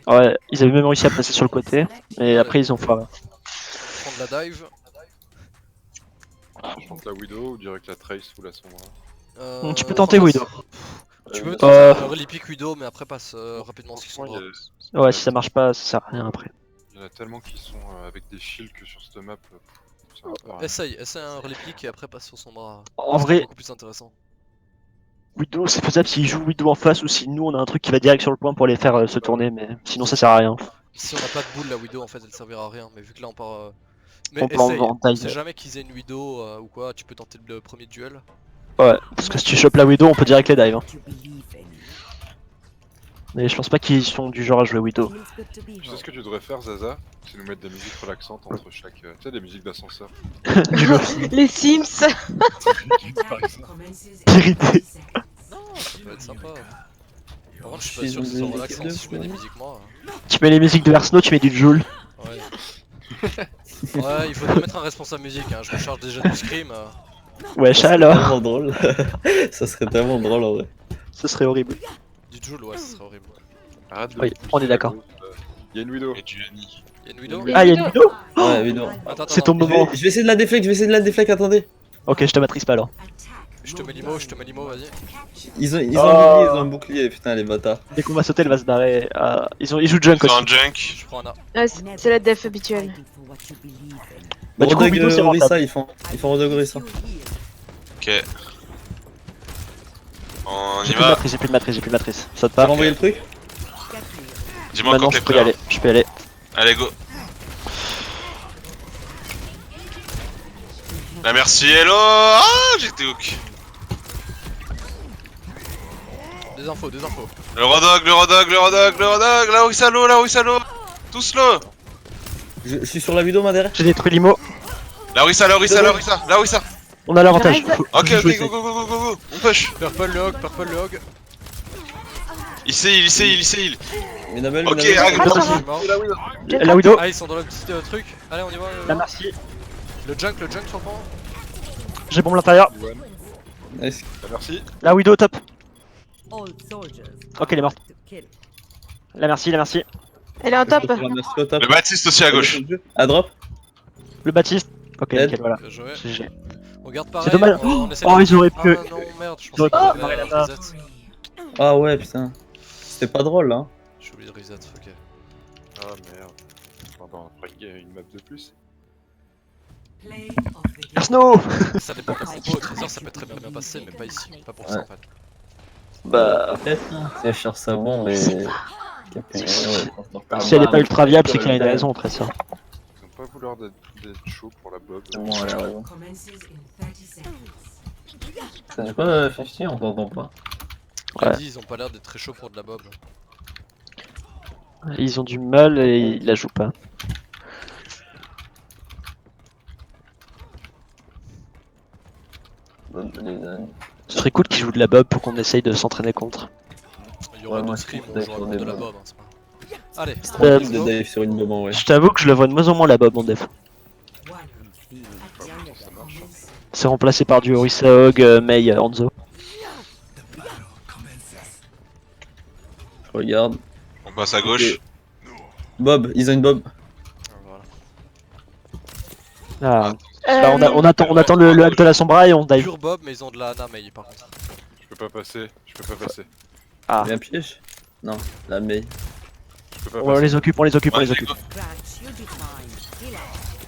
Ouais, ils avaient même réussi à passer sur le côté. Et après, ils ont foiré. Prendre la dive. Je tente la Widow ou direct la Trace ou la Sombra. Tu peux tenter Widow. Tu peux Euh. tenter Rally Pick Widow, mais après passe rapidement ce qu'ils sont Franchement, droits. Ouais, si ça marche pas, ça sert à rien après. Il y en a tellement qui sont avec des shields que sur cette map. Ça va pas rien. Essaye un Rally Pick et après passe sur son bras. En C'est vrai, beaucoup plus intéressant. Widow, c'est faisable s'ils jouent Widow en face ou si nous on a un truc qui va direct sur le point pour les faire se tourner, mais sinon ça sert à rien. Si on n'a pas de boule, la Widow en fait elle servira à rien, mais vu que là on part. Mais On peut en essaye, vendre, on taille. sait jamais qu'ils aient une Widow ou quoi, tu peux tenter le premier duel. Ouais, parce que si tu chopes la Widow, on peut direct les dive. Hein. Mais je pense pas qu'ils sont du genre à jouer Widow. Tu sais ce que tu devrais faire, Zaza? C'est nous mettre des musiques relaxantes entre chaque. Tu sais, des musiques d'ascenseur. Du Lofi. Les Sims. Par exemple. Vérité. Non, ça peut être sympa. Par contre, je suis pas Ils sûr ont que ce des soit relaxant musiques si je mets de des fou. musiques moi. Tu mets les musiques de Versno, tu mets du Joule. Ouais. Ouais, il faudrait mettre un responsable musique, hein. Je me charge déjà du scream. Wesh Ça serait alors, tellement drôle. Ça serait tellement drôle en vrai. ce serait horrible. Du Joule, ouais, ce serait horrible. Arrête de Oui, pousser on est la d'accord. gauche, Il y a une Widow. Et du Annie. Y'a une Widow Ah, y'a une Widow. Ouais, évidemment. Attends, C'est ton attends, moment. Je vais essayer de la déflect, attendez. Ok, je te maîtrise pas alors. je te mets limo, vas-y. Ils ont Oh. un bouclier, putain, les bâtards. Dès qu'on va sauter, elle va se barrer. Ah, ils jouent junk Ils ont aussi. un junk. Je prends un A. Ouais, c'est la def habituelle. Bah, du coup, Rodog Widow, c'est Orisa, rentable. ils font Rodog Orisa. Ok. On y J'ai plus de va. matrice, j'ai plus de matrice, j'ai plus de matrice. Saute T'as pas. renvoyé le truc? Dis-moi Maintenant, quand t'es je peux y prêt. aller. Je peux y aller. Allez, go. La merci, hello. Ah, j'étais hook. Des infos. Le Rodog. Là où il s'allo. Tout slow. Je suis sur la vidéo, ma derrière. J'ai détruit Limo. Là où il s'allo. On a l'avantage. J'arrive. Faut- Ok, faut jouer go. On push. Purple le hog. Il sait il. Minable, Ok, Minable. arrête. Ah, ça Je va. suis mort. saute. La Widow. Ah, ils sont dans le petit truc. Allez, on y va. La merci. Le junk sur le pont. J'ai bombe l'intérieur. Nice. Merci. La Widow top. All soldiers Ok, elle est morte. to kill. La merci. Elle est en top. Merci au top. Le Baptiste aussi à gauche. À drop. Le Baptiste. Ok, Dead. nickel, voilà. Bien joué. GG. On garde pareil. C'est dommage. On essaie Oh, de- ils auraient pu. Ah non, merde, je Ils auraient pensais pu qu'il y avait préparer un là-bas. reset. Ah ouais, putain. C'était pas drôle, hein. J'ai oublié de reset, ok. Ah merde. Pardon, après une map de plus. Snow. Ça dépend de la compo, au Trésor ça peut très bien passer, mais pas ici, pas pour ça Ouais. en fait. Bah, peut-être, hein. Si elle cherche sa bombe, mais. Si elle est pas ultra viable, c'est qu'il y a une raison après ça. Ils ont pas vouloir d'être chaud pour la bob. C'est bon, elle a raison. Ça dit quoi, 50? On t'entend pas. J'ai Ouais. dit, ils ont pas l'air d'être très chauds pour de la bob. Ils ont du mal et ils la jouent pas. Ce serait cool qu'ils jouent de la bob pour qu'on essaye de s'entraîner contre. Il y aura Ouais, moi, d'autres je scrims, trouve on que jouera sur contre des de la bobs. bob. Hein, c'est pas grave. Allez, C'est tranquille let's de go. dive sur une bombe en vrai. Je t'avoue que je le vois de moins en moins la bob en def. Ça marche. C'est remplacé par du Orisa Hog, Mei, Hanzo. Je regarde. On passe à gauche. Ok. Bob, ils ont une bob. Voilà. Ah. Bah, on attend le hack de la Sombra et on dive. Pure bob, mais ils ont de la Ana, mais par contre. Je peux pas passer. Je peux pas passer. Ah. Il y a un piège? Non, la Mei. Je peux pas On passer. les occupe, on les occupe, on les Vas-y, occupe. go.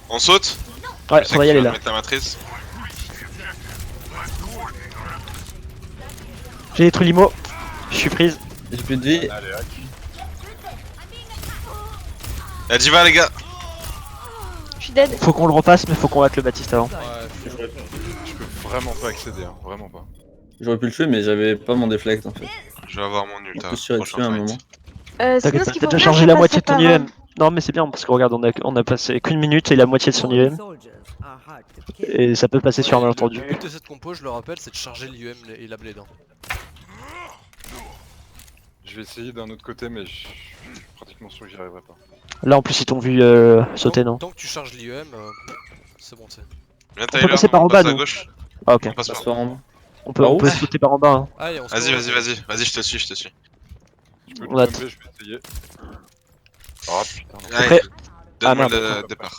On saute. Ouais, Je sais faudrait y que tu aller vas là. mettre ta matrice. J'ai détruit l'IMO. Je suis freeze. J'ai plus de vie. Allez, hack. Y'a Diva les gars. Je suis dead. Faut qu'on le repasse, mais faut qu'on hack le Baptiste avant. Ouais, Je peux vraiment pas accéder, hein. Vraiment pas. J'aurais pu le tuer, mais j'avais pas mon déflect en fait. Je vais avoir mon On ultra. peut se tirer dessus à un moment. Sinon, T'inquiète ce pas, qu'il t'as faut déjà faire, chargé c'est la passer moitié de ton par, IEM. Non, mais c'est bien parce que regarde, on a passé qu'une minute et la moitié de son IEM. Et ça peut passer sur un malentendu. Le but de cette compo, je le rappelle, c'est de charger l'IEM et la blade. Hein. Je vais essayer d'un autre côté, mais je suis pratiquement sûr que j'y arriverai pas. Là en plus ils t'ont vu sauter, non? Tant que tu charges l'IEM, c'est bon, c'est. Viens peut Tyler, passer par en on bas, passe à nous. gauche. Ah ok. On passe Ça se par. fait en bas. On peut, Par on où peut sauter par en bas. Hein. Allez, on se Vas-y, retrouve. vas-y, je te suis, je te suis. Tu peux On le a tomber, je vais essayer. Ah putain. non. Allez, prêt donne-moi Ah, le départ.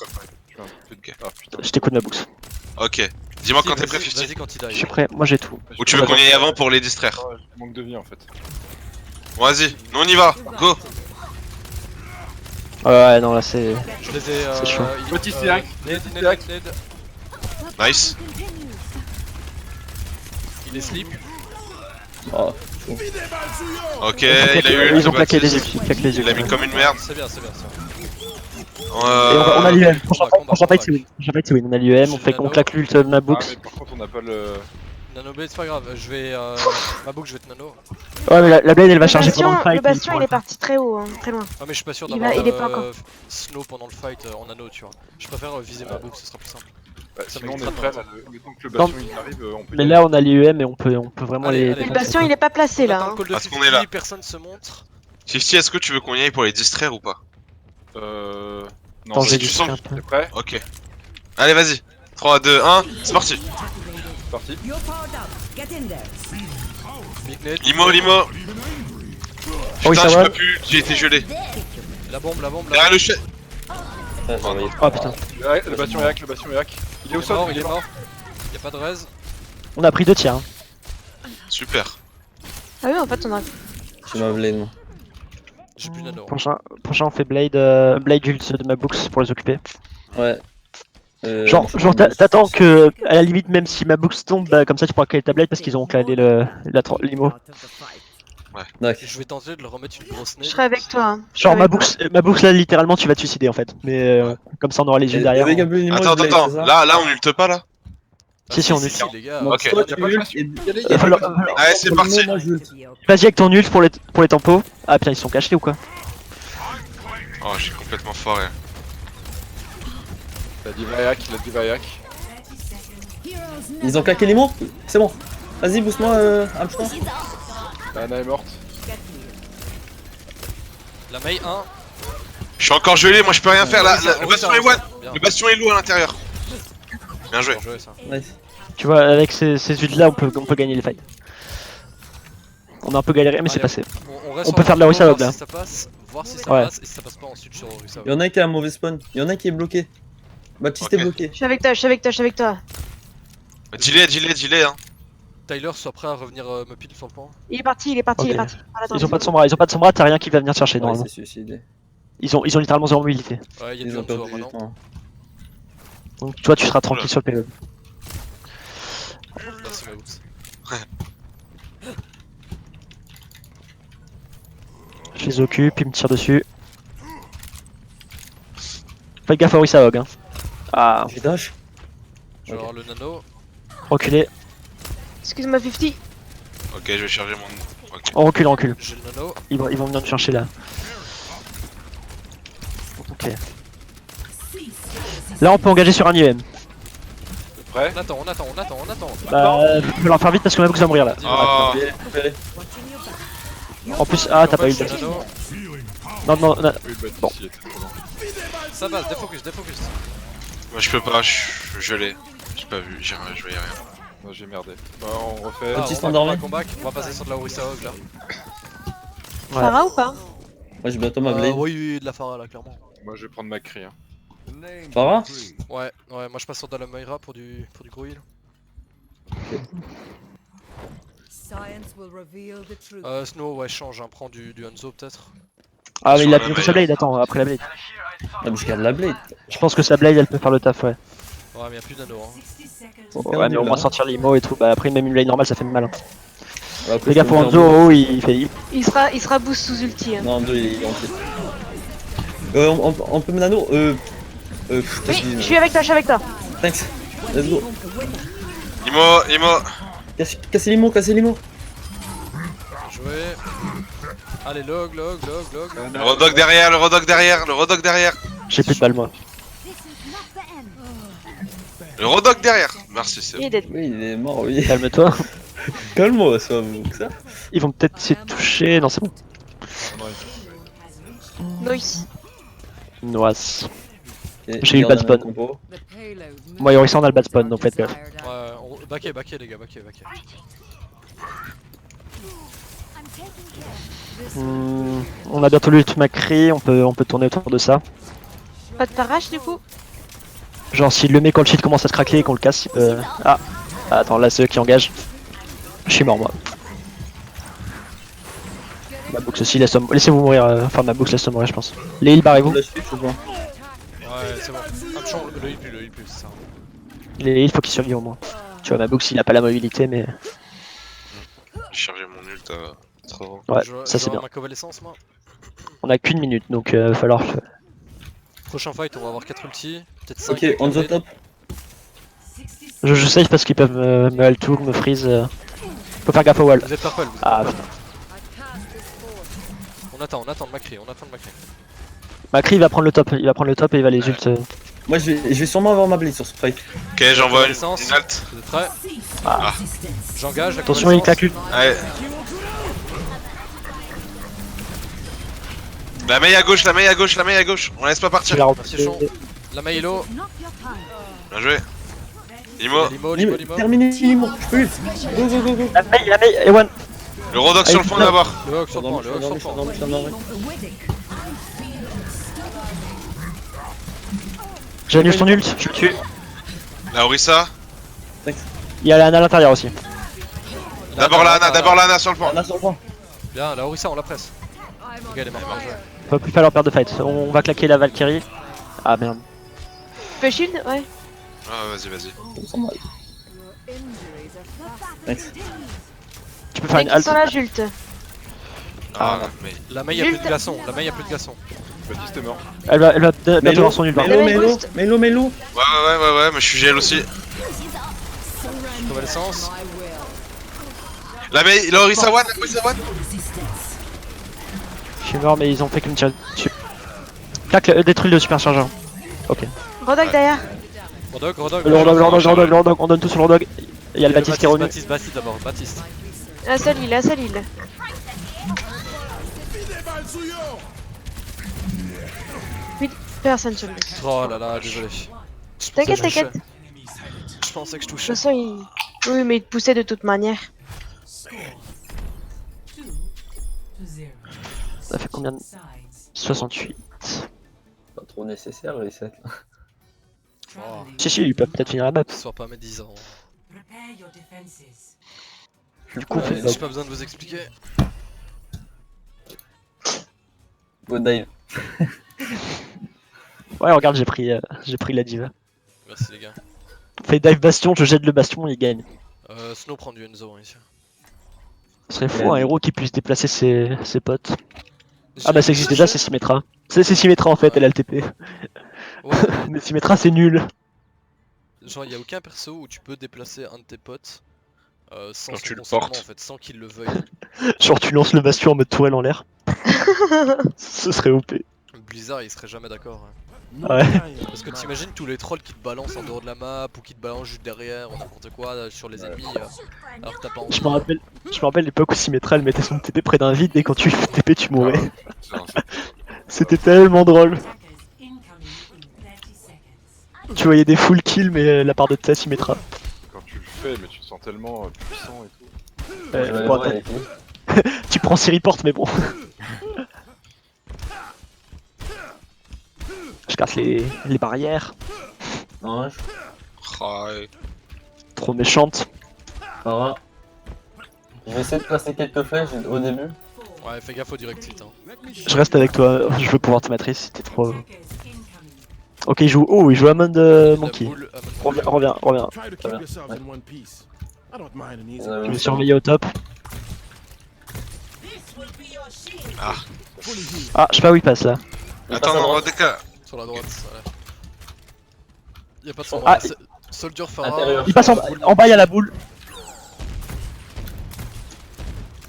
Je fais un truc de- Ah putain. Je t'écoute ma boost. Ok. Dis-moi Si, quand t'es prêt, vas-y, 50. Vas-y quand il Je dive. suis prêt, moi j'ai tout. Ou tu veux qu'on y aille avant pour les distraire? Ah, je manque de vie en fait. Bon, vas-y, nous on y va, go. Ouais, non là c'est. Je les ai. C'est chaud. Petit hack. Ned. Nice. Il est slip. Oh, Ok, il a eu Ils ont claqué les Baptiste. yeux, ils claquent les yeux. Il a mis comme une merde. C'est bien, c'est bien. Et on a l'UM, prochain fight c'est win. Prochain fight c'est win, on a l'UM, on claque l'ult de ma Ah, books. mais par contre, on n'a pas le. Nano blade, c'est pas grave. Je vais. Ma boucle, je vais te nano. Ouais mais la blade elle va Le charger pendant le bastion, fight. le bastion il est parti très haut, hein, très loin. Ah, mais je suis pas sûr Il d'avoir. est pas encore. Snow pendant le fight en nano, tu vois. Je préfère viser ma boucle, ce sera plus simple. Bah, Ça sinon, on est m'extra prêt pas. là. Mettons que le Non. bastion il arrive, on peut. y Mais aller. là on a l'UM et on peut vraiment Allez, les allez. Le bastion il est pas placé là. Attends, Hein. call de Parce qu'on 50, est là. personne se montre. 50, est-ce que tu veux qu'on y aille pour les distraire ou pas? Non, Attends, si j'ai tu dit sens- un peu. T'es prêt? Ok. Allez, vas-y. 3, 2, 1, c'est parti. C'est parti. You're powered up. Get in there. Big Ned. Limo. Oui, Putain, ça j'ai va. pas pu, j'ai été gelé. La bombe. Derrière le chef. Ouais, j'ai envoyé. Oh putain. Le bastion est hack, le bastion est hack. Il est au Il est sol, mort, il est mort. Y'a pas de raise. On a pris 2 tiers. Hein. Super. Ah oui, en fait on a. J'ai ma blade moi. J'ai plus nano. Prochain on fait Blade ult de ma books pour les occuper. Ouais. Genre t'attends que à la limite même si ma books tombe, bah, comme ça tu pourras caler ta Blade parce qu'ils ont calé l'IMO. Out of the fight. D'accord. Je vais tenter de leur remettre une grosse Je nade. serai avec toi. Hein. Je Genre serai avec toi. ma books là littéralement tu vas te suicider en fait. Mais comme ça on aura les yeux derrière. Avec un bleu Nimo, Attends, Blade, attends, c'est ça là on ulte pas là. Si, on ult. Si, les gars. Donc, Ok. toi, Y a tu pas de ult bastion. et- Il va falloir- Allez, c'est parti. Moi, j'ult. Vas-y avec ton ult pour les tempos. Ah putain ils sont cachés ou quoi? Oh, je suis complètement foiré. La diva est hack, la diva est hack. Ils ont claqué les mots? C'est bon. Vas-y, boost-moi, Armstrong. La Ana est morte. La Mei 1. Je suis encore gelé, moi je peux rien faire là. Le Oui, bastion ça, est one. bien. Le bastion est lourd à l'intérieur. Bien joué. Bien joué, ça. Nice. Tu vois avec ces ults là on peut gagner les fights. On a un peu galéré mais c'est Allez, passé. reste On sur peut faire de la compo, Orisa Hog, voir là. si ça passe, voir si ça Ouais. passe, et si ça passe pas ensuite sur Orisa Hog. Y'en a un qui a un mauvais spawn. Y'en a un qui est bloqué. Baptiste Ok. est bloqué. Je suis avec toi, je suis avec toi, je suis avec toi. Dis-les, hein. Tyler, sois prêt à revenir me pile sur le point. Il est parti, il est parti, il est Ok. parti. Par la Ils ont pas de droite. sombra, t'as rien qui va venir te chercher Ouais, normalement. c'est suicidé. Ils ont littéralement zéro mobilité. Ouais, il y a Ils du ont Hanzo perdu du maintenant. temps. Donc toi tu seras tranquille sur le payload. Merci Mabux. Je les occupe, ils me tirent dessus. Faites gaffe à Orisa Hog. Hein. Ah, J'ai dash. Je vais avoir le nano. reculez. Excuse-moi, 50. Ok, je vais charger mon. Ok. On recule, on recule. J'ai le nano. Ils vont venir nous chercher là. Ok. Là on peut engager sur un IEM. Prêt? On attend. Bah, faut leur faire vite parce que Mabux va mourir là. Oh, Allez. En plus, ah t'as pas eu le J'ai dash. le nano. Non, non. Oui, Baptiste, Bon. il était trop lent. Ça va, défocus. moi je peux pas, je l'ai. J'ai pas vu, je voyais rien. Non, j'ai merdé. Bah, on refait. Ah, Petit on endormi. va passer sur de la Orisa Hog là. Ouais. Farah ou pas? Moi, j'ai bientôt ma blade. Oui, de la Pharah là, clairement. Moi, je vais prendre ma cri. Hein. Farah? Ouais, moi je passe sur de la Moira pour du gros heal. Science will reveal the truth. Snow, ouais, change, hein, prends du Hanzo peut-être. Ah mais il a Sur la bientôt sa blade, attends, après la blade. Ah, mais je garde la blade. Je pense que sa blade elle peut faire le taf, ouais. Ouais, mais y'a plus de nano. Hein. Ouais, mais au moins sortir l'IMO et tout. Bah après même une blade normale ça fait mal. Hein. Ouais, après, Fais gaffe je au peux Hanzo, faire oh, il fait. Il sera boost sous ulti. Hein. Non, Hanzo, il est entier. On peut me nano Oui, je suis avec toi. Thanks. Let's go. Imo. Cassez les mots. Joué. Allez, log. Le Rodok derrière. J'ai plus de balles moi. Le Rodok derrière. Merci, c'est Il est dead. Oui, il est mort, oui. Calme-toi. Calme-moi, ça vous que ça. Ils vont peut-être essayer de toucher. Non, c'est bon. Noise. Noise. Ok, J'ai eu le garde bad spawn. un combo. The payload Moi, Orisa on a le bad spawn donc faites gaffe. Ouais, baquet les gars, baquet. On a bientôt l'ult Macri, on peut tourner autour de ça. Pas de parage du coup? Genre s'il le met quand le shield commence à se craquer et qu'on le casse, il peut... Ah attends, là c'est eux qui engagent. Je suis mort moi. Mabux aussi, laissez-vous mourir, enfin Mabux laisse-le mourir je pense. Les heals barrez-vous. La suite, je vois. Ouais, c'est bon. Attention, le heal plus, c'est ça. Les heals faut qu'ils survivent au moins. Tu vois Mabux il a pas la mobilité mais... J'ai chargé mon ult trop. Ouais, Je ça c'est vais bien. ma convalescence moi. On a qu'une minute donc va falloir... Prochain fight, on va avoir 4 ultis, peut-être 5. Ok, on the top. Je save parce qu'ils peuvent me altour, me freeze. Faut faire gaffe au wall. Vous êtes purple, Ah putain. On attend le Macri. Macri il va prendre le top, et il va les ult. Moi, je vais sûrement avoir ma blade sur ce fight. Ok, j'envoie une Connaissance. alt. Vous êtes prêts? Ah. J'engage la Attention il convalescence. claque l'ult. Allez. La maille à gauche. On laisse pas Je partir. vais la Merci repousser. Chon. La Maïlo. Bien joué. Imo. Limo. Terminé, Limo. Je peux ult. Go. La mail, Ewan. Le Rodok sur le fond d'abord. Le Hog sur le point, Je suis endormi. J'annule son ult, je le tue. La Orisa. Il y a l'Anna à l'intérieur aussi. D'abord la Ana sur le point. On a sur le point. Bien, la Orisa, on la presse. Ok, elle est morte. bien joué. Faut plus falloir perdre de fight. On va claquer la Valkyrie. Ah merde. Fais shield? Ouais. Ah, vas-y. On s'en va. Thanks. Tu peux faire Mec, une ils halt. sont là, Jult. Ah, mais. La Maï a plus de glaçons. Baptiste est mort. Elle va bientôt avoir son ult. par contre. Mélo. Ouais, mais je suis GL aussi. Convalescence. La Orisa one. Je suis mort mais ils ont fait que me tirer dessus. Claque, détruis le superchargeur. Ok. Rodok derrière. Rodog. Le Rodog, on donne tout sur le Rodog. Il y a le Baptiste qui est revenu. Baptiste d'abord, Baptiste. Un seul heal. Oui, personne sur le dos. Oh là là, désolé. T'inquiète. Je pensais que je De toute touchais. façon, il... Oui, mais il te poussait de toute manière. Ça fait combien de... 68. Pas trop nécessaire, les 7. Oh, Si, ils peuvent peut-être finir la map. sois pas mes 10 ans. Du coup, Ouais, j'ai pas besoin de vous expliquer. Good dive. ouais, regarde, j'ai pris la diva. Merci les gars. Fais dive bastion, je jette le bastion, il gagne. Snow prend du Enzo ici. Ce serait fou un héros qui puisse déplacer ses potes. Ah J'ai- bah ça existe déjà, c'est Symmetra. C'est Symmetra en fait, elle a le TP. Ouais, Mais Symmetra c'est nul. genre y a aucun perso où tu peux déplacer un de tes potes sans Quand son tu le consentement portes. en fait, sans qu'il le veuille. Genre tu lances le bastion en mode tourelle en l'air. Ce serait OP. Blizzard il serait jamais d'accord. Hein. Ouais. Parce que t'imagines tous les trolls qui te balancent en dehors de la map ou qui te balancent juste derrière ou n'importe quoi sur les ennemis alors que t'as pas envie. Je me rappelle l'époque où Symmetra elle mettait son TP près d'un vide et quand tu TP tu mourais. C'était tellement drôle. Tu voyais des full kills mais la part de ta Symmetra. Quand tu le fais, mais tu te sens tellement puissant et tout. Ouais, Ouais, bon, ouais, attends, il est fini. tu prends Siri Porte mais bon. Je casse les barrières. Non, Ouais. Trop méchante. Pharah. Je vais essayer de placer quelques flèches au début. Ouais, fais gaffe au direct hit. Hein. Je reste avec toi, je veux pouvoir te matrice, c'était trop... Ok, il joue... Oh, il joue Amon La Monkey. boule, Amon Reviens. Try to keep yourselves in one piece. I don't mind an easy. Je vais surveiller au top. Ah. Ah, je sais pas où il passe là. Attends, non, Rodeka. sur la droite. Ouais. Y'a pas de son. Ah, Soldier Pharah. Intérieur. Il passe en bas, il y a la boule.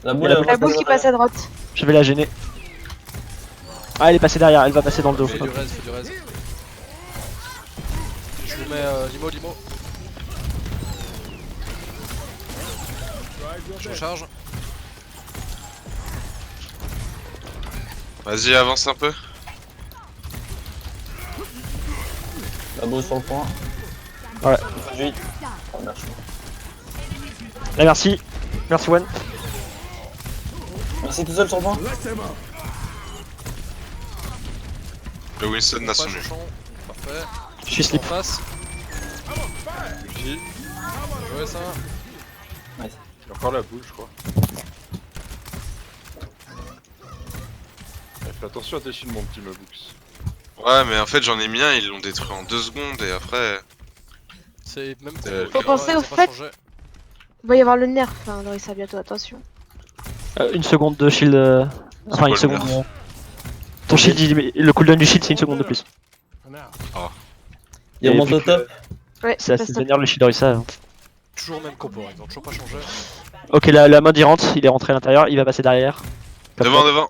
La Il y boule, a la elle La va boule qui passe à droite. Je vais la gêner. Ah, elle est passée derrière, elle va passer dans le dos. Fais du res, fais du res. Je vous mets limo. Je recharge. Vas-y, avance un peu. La boule sur le point. Ouais. Vite. Oh, merci. Là, merci. Merci, One. Merci tout seul sur le point. Let them up. Le Winston a son Passe nu. au champ. Parfait. Je suis En slip. face. Ulti. Ouais, ça. Il y a encore la boule, je crois. Ouais, fais attention à tes shields, mon petit Mabux. Ouais, mais en fait, j'en ai mis un, ils l'ont détruit en 2 secondes et après. C'est même Faut penser au fait- Il va y avoir le nerf, hein, dans ça bientôt, attention. Une seconde de shield. Enfin, une quoi le seconde. nerf Ton shield, le cooldown du shield, c'est une seconde de plus. For now. Il remonte vu au que top. Ouais, C'est assez vénère le shield Orisa. Toujours même compo, ils ont toujours pas changé. Ok, la mode il rentre, il est rentré à l'intérieur, il va passer derrière. Comme Devant, ça. devant.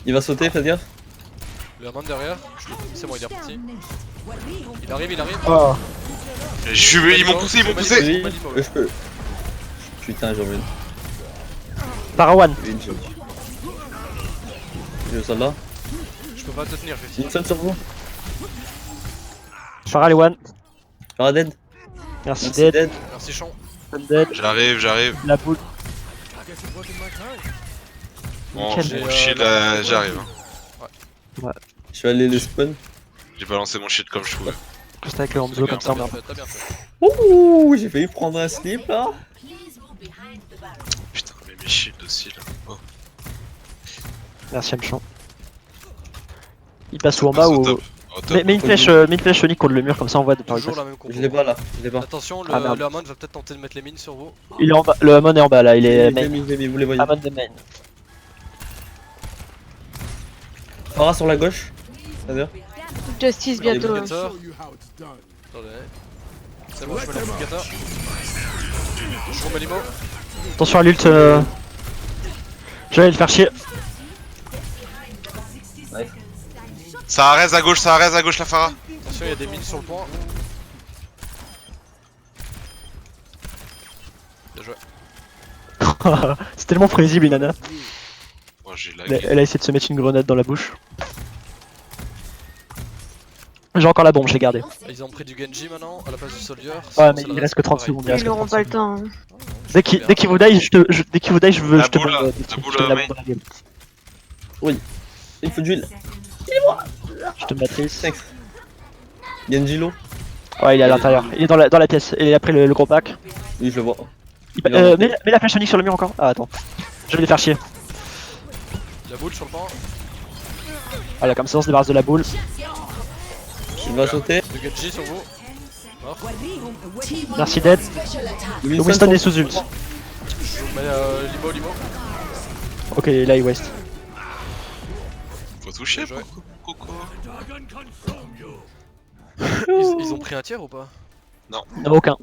Il va sauter, faites gaffe. Le Hammond derrière, c'est bon, il est reparti. Il arrive. Oh. Ils m'ont poussé. Oui, je peux. Putain, j'ai envie. Parawan. Une seule. Je veux celle-là. Je peux pas te tenir, Fifty. Une seule sur vous. Farah les One. Farah dead. Merci Merci dead. dead. Merci Champ. Dead. J'arrive. La boule. I guess it wasn't my time. Bon, Nickel. J'ai, mon shield, j'arrive. Hein. Je vais aller le spawn. J'ai balancé mon shield comme je pouvais. Juste avec le Hanzo comme ça, T'as bien merde. fait, t'as bien fait. Ouh, j'ai failli prendre un slip là. Putain, mais mes shields aussi là. Oh. Merci Amchon. Il passe où en Passe bas au ou. top. Au top. Mets une flèche Sonic contre le mur comme ça on voit de par où il Toujours passe. la même compo. Je l'ai pas là, je l'ai pas. Attention, Ah, merde. le Hammond va peut-être tenter de mettre les mines sur vous. Il est en bas, le Amon est en bas là, il est main. Vous les voyez. Amon de main. Farah sur la gauche. C'est-à-dire Justice bientôt. Allez, hein. Gator. Show you how it's done. Attendez. C'est bon, je mets la Fulgata. Je remets l'IMO. Attention à l'ult. Je vais aller le faire chier. Nice. Ça arrête à gauche la Farah. Attention, il y a des mines sur le point. Bien joué. C'est tellement prévisible Inanna. Moi j'ai la Elle a essayé de se mettre une grenade dans la bouche. J'ai encore la bombe, je l'ai gardée. Ils ont pris du Genji maintenant à la place du Soldier. Ouais, mais il reste que 30 secondes. il reste Ils que n'auront 30 pas le secondes. temps. hein. Dès qu'il vous die, je veux. La Je te boule, bombe la dessus. boule, Je te mets la main. bombe dans la gueule. Il faut d'huile. Je te matrice. Thanks. Genjilo. Ouais, il est à l'intérieur. Il est dans la pièce. Et après le gros pack. Oui, je le vois. Mets la flèche Onyx sur le mur encore. Ah, attends. Je vais les faire chier. La boule sur le pan. Voilà, comme ça on se débarrasse de la boule. Il va sauter. De Genji sur vous. Mort. Merci Dead. Le Winston est sous ult. Je vous mets limo. Ok, là il waste. Faut toucher, Bien joué. Coco. Ils ont pris un tiers ou pas? Non, aucun.